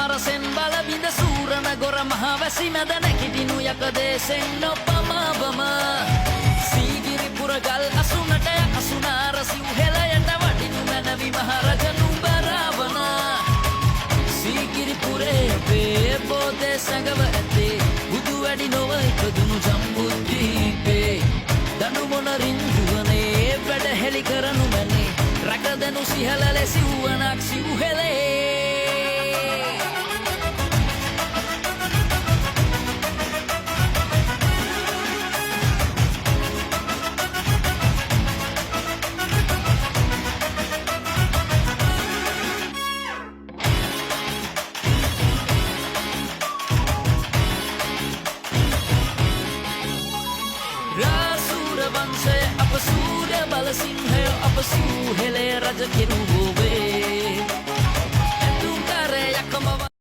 සමරසෙන් බල බිඳ සූරන ගොර මහවැසි මැද නැකිටිනු යකදේශෙන් නොපමාවම සීගිරිපුර ගල් අසුනට අසුනාර සිව් හෙළයට වටිනු මැනවි මහරජනු බරාවන සීගිරිපුරේ අපේ බෝධේ සැඟව ඇතේ බුදු වැඩි නොව ඉපදුණු ජම්බුද්වීපේ දනුමොන රින්දුවනේ වැඩ හෙළි කරනු මැනේ රැකදෙනු සිහල ලෙසිව්වනක් සිව්හෙලේ Rasul වංශය අප සූර්ය බල සිංහය අප සූ හෙළේ රජ කෙරු